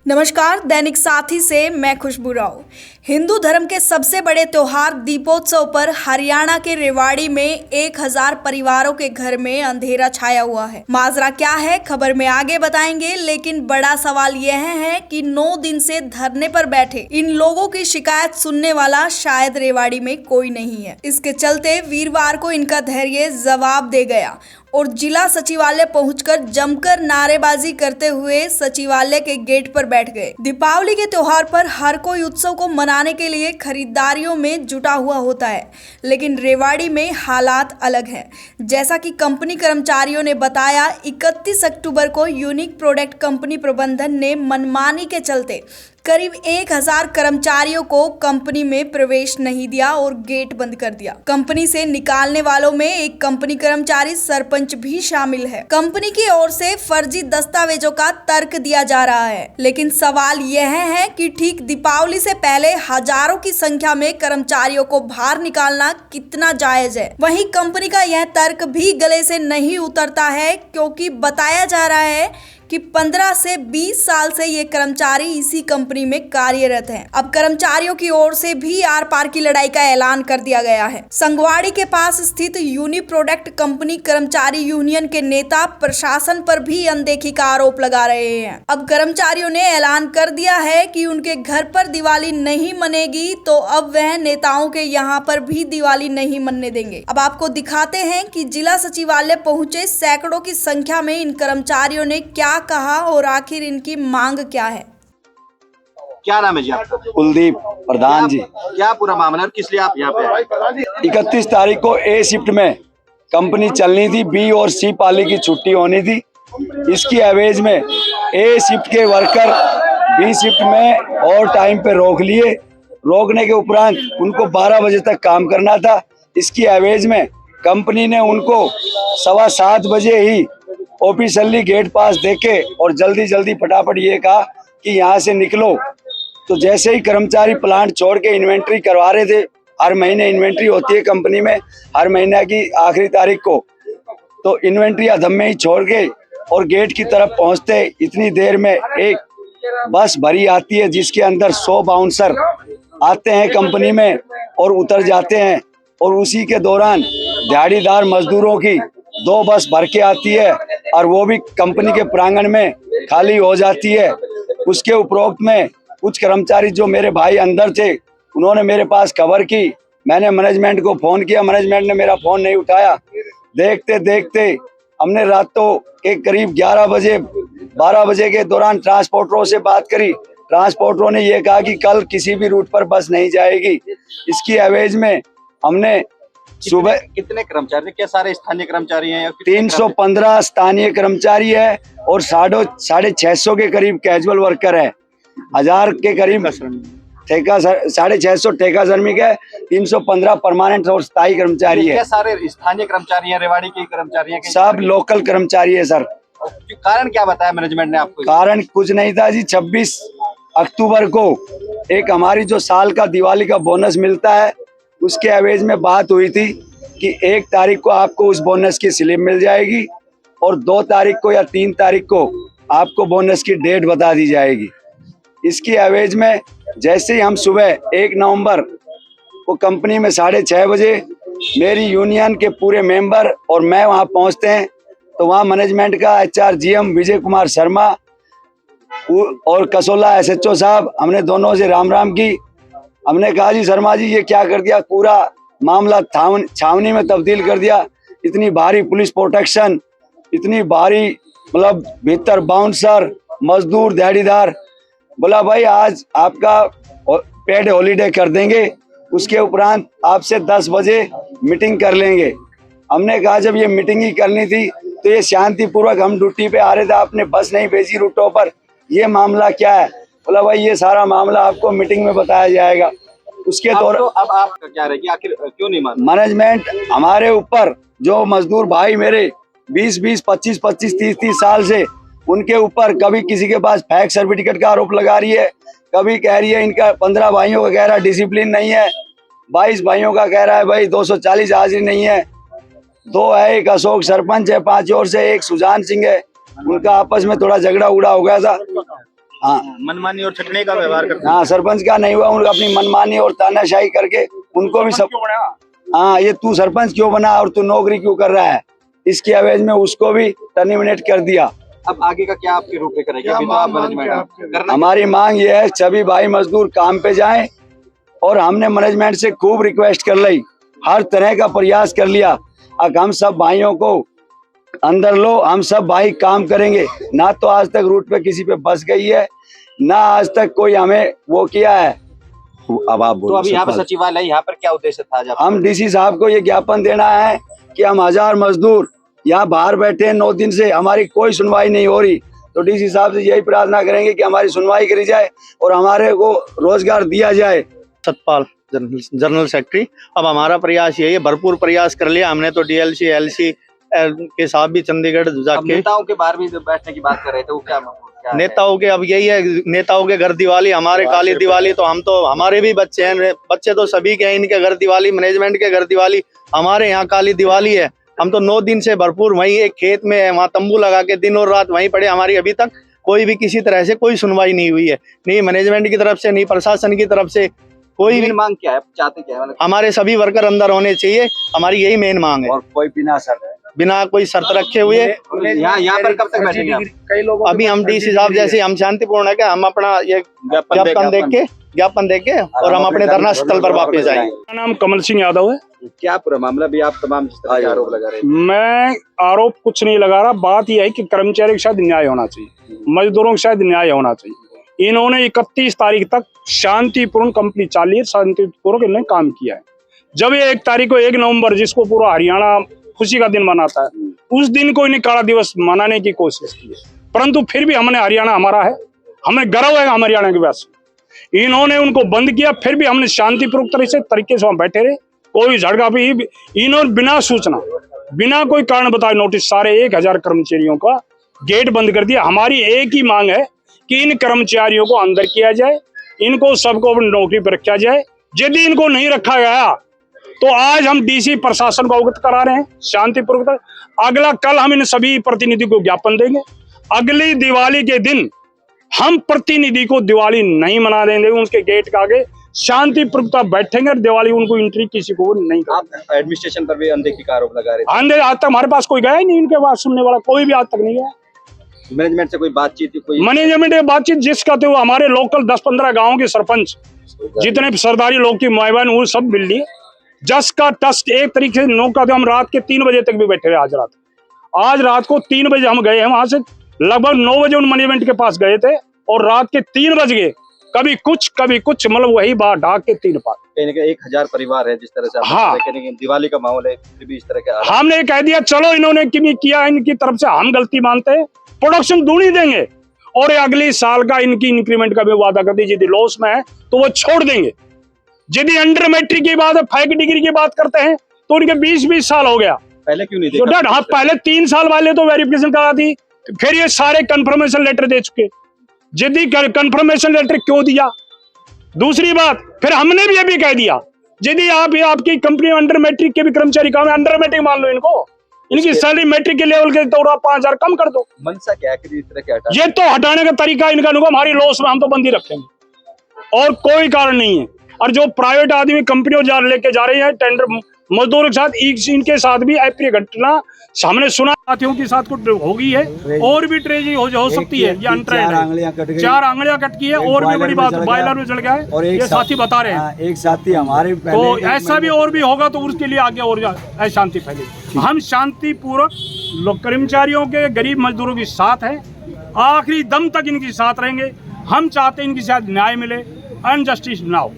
नमस्कार, दैनिक साथी से मैं खुशबू राव। हिंदू धर्म के सबसे बड़े त्योहार दीपोत्सव पर हरियाणा के रेवाड़ी में 1000 परिवारों के घर में अंधेरा छाया हुआ है। माजरा क्या है, खबर में आगे बताएंगे, लेकिन बड़ा सवाल यह है कि 9 दिन से धरने पर बैठे इन लोगों की शिकायत सुनने वाला शायद रेवाड़ी में कोई नहीं है। इसके चलते वीरवार को इनका धैर्य जवाब दे गया और जिला सचिवालय पहुंचकर जमकर नारेबाजी करते हुए सचिवालय के गेट पर बैठ गए। दीपावली के त्योहार पर हर कोई उत्सव को मनाने के लिए खरीदारियों में जुटा हुआ होता है, लेकिन रेवाड़ी में हालात अलग हैं। जैसा कि कंपनी कर्मचारियों ने बताया, 31 अक्टूबर को यूनिक प्रोडक्ट कंपनी प्रबंधन ने मनमानी के चलते करीब 1000 कर्मचारियों को कंपनी में प्रवेश नहीं दिया और गेट बंद कर दिया। कंपनी से निकालने वालों में एक कंपनी कर्मचारी सरपंच भी शामिल है। कंपनी की ओर से फर्जी दस्तावेजों का तर्क दिया जा रहा है, लेकिन सवाल यह है कि ठीक दीपावली से पहले हजारों की संख्या में कर्मचारियों को बाहर निकालना कितना जायज है। वहीं कंपनी का यह तर्क भी गले से नहीं उतरता है, क्योंकि बताया जा रहा है कि 15 से 20 साल से ये कर्मचारी इसी कंपनी में कार्यरत हैं। अब कर्मचारियों की ओर से भी आर पार की लड़ाई का ऐलान कर दिया गया है। संगवाड़ी के पास स्थित यूनिक प्रोडक्ट कंपनी कर्मचारी यूनियन के नेता प्रशासन पर भी अनदेखी का आरोप लगा रहे हैं। अब कर्मचारियों ने ऐलान कर दिया है कि उनके घर पर दिवाली नहीं मनेगी तो अब वह नेताओं के यहाँ पर भी दिवाली नहीं मनने देंगे। अब आपको दिखाते हैं कि जिला सचिवालय पहुंचे सैकड़ों की संख्या में इन कर्मचारियों ने क्या कहा और आखिर इनकी मांग क्या है। क्या नाम है जी आपका? कुलदीप प्रधान जी। क्या पूरा मामला है और किस लिए आप यहाँ पे आए? 31 तारीख को ए शिफ्ट में कंपनी चलनी थी, बी और सी पाली की छुट्टी होनी थी। इसकी एवज में ए शिफ्ट के वर्कर बी शिफ्ट में और टाइम पे रोक लिए। रोकने के उपरांत उनको 12 बजे तक काम करना था। इसकी एवज में कंपनी ने उनको 7:15 बजे ही ऑफिशियली गेट पास देके और जल्दी फटाफट ये कहा कि यहाँ से निकलो। तो जैसे ही कर्मचारी प्लांट छोड़ के इन्वेंट्री करवा रहे थे, हर महीने इन्वेंट्री होती है कंपनी में, हर महीने की आखिरी तारीख को, तो इन्वेंट्री अधम में ही छोड़ के और गेट की तरफ पहुँचते इतनी देर में एक बस भरी आती है जिसके अंदर 100 बाउंसर आते हैं कंपनी में और उतर जाते हैं। और उसी के दौरान दिहाड़ीदार मजदूरों की 2 बस भर के आती है और वो भी कंपनी के प्रांगण में खाली हो जाती है। उसके उपरोक्त में कुछ कर्मचारी जो मेरे भाई अंदर थे, उन्होंने मेरे पास खबर की। मैंने मैनेजमेंट को फोन किया, मैनेजमेंट ने मेरा फोन नहीं उठाया। देखते देखते हमने रातों के करीब 12 बजे के दौरान ट्रांसपोर्टरों से बात करी। ट्रांसपोर्टरों ने ये कहा कि कल किसी भी रूट पर बस नहीं जाएगी। इसकी एवज में हमने सुबह कितने कर्मचारी, क्या सारे स्थानीय कर्मचारी हैं? 315 स्थानीय कर्मचारी है और 650 के करीब कैजुअल वर्कर है। 1000 के करीब ठेका, 650 ठेका श्रमिक है, 315 परमानेंट और स्थायी कर्मचारी है। क्या सारे स्थानीय कर्मचारी हैं? रेवाड़ी के कर्मचारी हैं? सब लोकल कर्मचारी है सर। कारण क्या बताया मैनेजमेंट ने आपको? कारण कुछ नहीं था जी। 26 अक्टूबर को एक हमारी जो साल का दिवाली का बोनस मिलता है, उसके एवज में बात हुई थी कि 1 तारीख को आपको उस बोनस की स्लिप मिल जाएगी और 2 तारीख को या 3 तारीख को आपको बोनस की डेट बता दी जाएगी। इसकी एवज में जैसे ही हम सुबह 1 नवंबर को कंपनी में 6:30 बजे मेरी यूनियन के पूरे मेंबर और मैं वहां पहुंचते हैं, तो वहां मैनेजमेंट का HR GM विजय कुमार शर्मा और कसोला SHO साहब, हमने दोनों से राम की। हमने कहा जी शर्मा जी ये क्या कर दिया, पूरा मामला छावनी में तब्दील कर दिया। इतनी भारी पुलिस प्रोटेक्शन, इतनी भारी मतलब भीतर बाउंसर, मजदूर, दिहाड़ीदार। बोला भाई आज आपका पेड हॉलीडे कर देंगे, उसके उपरांत आपसे 10 बजे मीटिंग कर लेंगे। हमने कहा जब ये मीटिंग ही करनी थी तो ये शांतिपूर्वक हम ड्यूटी पे आ रहे थे, आपने बस नहीं भेजी रूटों पर, ये मामला क्या है? बोला भाई ये सारा मामला आपको मीटिंग में बताया जाएगा। उसके दौरान अब आप क्या रहेगी, आखिर क्यों नहीं मान? मैनेजमेंट हमारे ऊपर, जो मजदूर भाई मेरे 20, 25, 30 साल से, उनके ऊपर कभी किसी के पास फेक सर्टिफिकेट का आरोप लगा रही है, कभी कह रही है इनका 15 भाइयों का कह रहा है डिसिप्लिन नहीं है, 22 भाइयों का कह रहा है भाई 240 हाजिरी नहीं है, 2 है, एक अशोक सरपंच है 5 और से, एक सुजान सिंह है, उनका आपस में थोड़ा झगड़ा उगड़ा हो गया था। हाँ मनमानी और छटने का व्यवहार करते हाँ, सरपंच का नहीं हुआ, उनका अपनी मनमानी और तानाशाही करके उनको भी सब, हाँ ये तू सरपंच क्यों बना और तू नौकरी क्यों कर रहा है, इसकी एवज में उसको भी टर्मिनेट कर दिया। अब आगे का क्या आपकी रूपरेखा रहेगी? अभी तो आप मैनेजमेंट करना हमारी मांग ये है सभी भाई मजदूर काम पे जाएं, और हमने मैनेजमेंट से खूब रिक्वेस्ट कर ली, हर तरह का प्रयास कर लिया, अब हम सब भाइयों को अंदर लो, हम सब भाई काम करेंगे। ना तो आज तक रूट पे किसी पे बस गई है, ना आज तक कोई हमें वो किया है। अब आप तो बोलो अभी यहाँ पर सरपंच। सचिवालय, यहाँ पर क्या उद्देश्य था आज आपका? हम डीसी साहब को ये ज्ञापन देना है कि हम 1000 मजदूर यहाँ बाहर बैठे हैं 9 दिन से, हमारी कोई सुनवाई नहीं हो रही, तो डीसी साहब से यही प्रार्थना करेंगे कि हमारी सुनवाई करी जाए और हमारे को रोजगार दिया जाए। Satpal general secretary. अब हमारा प्रयास यही है, भरपूर प्रयास कर लिया हमने तो डीएलसी एलसी के साथ भी चंडीगढ़ अब जाके नेताओं के बाहर भी जो बैठने की बात कर रहे थे वो क्या है? नेताओं के अब यही है, नेताओं के घर दिवाली, हमारे काली दिवाली, तो हम तो हमारे भी बच्चे हैं, बच्चे तो सभी के हैं, इनके घर दिवाली, मैनेजमेंट के घर दिवाली, हमारे यहाँ काली दिवाली है। हम तो 9 दिन से भरपूर वहीं एक खेत में है, वहाँ तंबू लगा के दिन और रात वहीं पड़े, हमारी अभी तक कोई भी किसी तरह से कोई सुनवाई नहीं हुई है, नहीं मैनेजमेंट की तरफ से, नहीं प्रशासन की तरफ से, कोई भी। मांग क्या है, चाहते क्या है? हमारे सभी वर्कर अंदर होने चाहिए, हमारी यही मेन मांग है, और कोई बिना सर बिना कोई शर्त रखे हुए। यहाँ पर कब तक बैठेंगे आप? कई लोग अभी हम डीसी साहब जैसे हम शांतिपूर्ण है कि हम अपना ये ज्ञापन देख के और हम अपने धरना स्थल पर वापस जाएंगे। मेरा नाम कमल सिंह यादव है। क्या पूरा मामला भी आप तमाम जिस तरह के आरोप लगा रहे हैं? मैं आरोप कुछ नहीं लगा रहा, बात यह है कि कर्मचारी के साथ न्याय होना चाहिए, मजदूरों के साथ न्याय होना चाहिए। इन्होंने 31 तारीख तक शांतिपूर्ण कंपनी चाली है, शांतिपूर्वक इन्होंने काम किया है। जब ये 1 तारीख को 1 नवंबर जिसको पूरा हरियाणा खुशी का दिन मनाता है, उस दिन को इन्हें काला दिवस मनाने की कोशिश की है, परंतु फिर भी हमने, हरियाणा हमारा है, हमें गर्व है हम हरियाणा के वासी। इन्होंने उनको बंद किया, फिर भी हमने शांतिपूर्वक तरीके से वहां बैठे रहे, कोई झड़का भी। इन्होंने बिना सूचना, बिना कोई कारण बताए नोटिस सारे 1000 कर्मचारियों का गेट बंद कर दिया। हमारी एक ही मांग है कि इन कर्मचारियों को अंदर किया जाए, इनको सबको अपनी नौकरी पर रखा जाए। यदि इनको नहीं रखा गया तो आज हम डीसी प्रशासन को अवगत करा रहे हैं शांतिपूर्वक। अगला कल हम इन सभी प्रतिनिधि को ज्ञापन देंगे। अगली दिवाली के दिन हम प्रतिनिधि को दिवाली नहीं मना देंगे, उनके गेट के आगे शांतिपूर्वक बैठेंगे और दिवाली उनको एंट्री किसी को नहीं। आप एडमिनिस्ट्रेशन पर भी अनदेखी का आरोप लगा रहे थे। अंधे आज तक हमारे पास कोई गया ही नहीं, इनके बात सुनने वाला कोई भी आज तक नहीं गया। मैनेजमेंट से कोई बातचीत हुई? कोई मैनेजमेंट में बातचीत जिसका थे वो हमारे लोकल 10-15 गाँव के सरपंच, जितने सरदारी लोग की मुआयबान वो सब मिल लिए। जस का टस्ट एक तरीके से नौका थे। हम रात के 3 बजे तक भी बैठे रहे। आज रात को 3 बजे हम गए हैं, वहां से लगभग 9 बजे उन मैनेजमेंट के पास गए थे और रात के 3 बज गए, कभी कुछ, मतलब वही बात ढाक के 3 पार। कहीं ना कहीं 1000 परिवार है जिस तरह से, हाँ, दिवाली का माहौल है, फिर भी इस तरह के हमने कह दिया चलो इन्होंने किया, इनकी तरफ से हम गलती मानते हैं, प्रोडक्शन दूनी देंगे और अगले साल का इनकी इंक्रीमेंट का भी वादा कर दीजिए। यदि लॉस में है तो वो छोड़ देंगे। यदि अंडर मैट्रिक की बात है, 5 डिग्री की बात करते हैं तो उनके 20 साल हो गया। पहले क्यों नहीं देखा? हाँ, पहले 3 साल वाले तो वेरिफिकेशन करा दी, फिर ये सारे कंफर्मेशन लेटर दे चुके। यदि कंफर्मेशन लेटर क्यों दिया? दूसरी बात, फिर हमने भी ये भी कह दिया यदि आपकी कंपनी अंडर मैट्रिक के भी कर्मचारी काम है, अंडर मैट्रिक मान लो इनको, इनकी सैलरी मैट्रिक के लेवल के तो 5000 कम कर दो। मनसा क्या है कि इस तरह के हटा? ये तो हटाने का तरीका इनका, हमारी लॉस में हम तो बंदी रखेंगे और कोई कारण नहीं है। और जो प्राइवेट आदमी कंपनियों लेके जा रहे हैं टेंडर मजदूरों के साथ, इनके साथ भी अप्रिय घटना हमने सुना। साथियों के साथ कुछ होगी है और भी ट्रेजेडी हो सकती है। ये अनट्रेड है, 4 आंगलियां कट की है और भी बड़ी बात, बॉयलर में जल गया है और ये साथी बता रहे हैं। एक साथी हमारे तो ऐसा भी और भी होगा तो उसके लिए आगे और अशांति फैलेगी। हम शांतिपूर्वक कर्मचारियों के, गरीब मजदूरों के साथ हैं, आखिरी दम तक इनके साथ रहेंगे। हम चाहते हैं इनके साथ न्याय मिले, अनजस्टिस ना हो।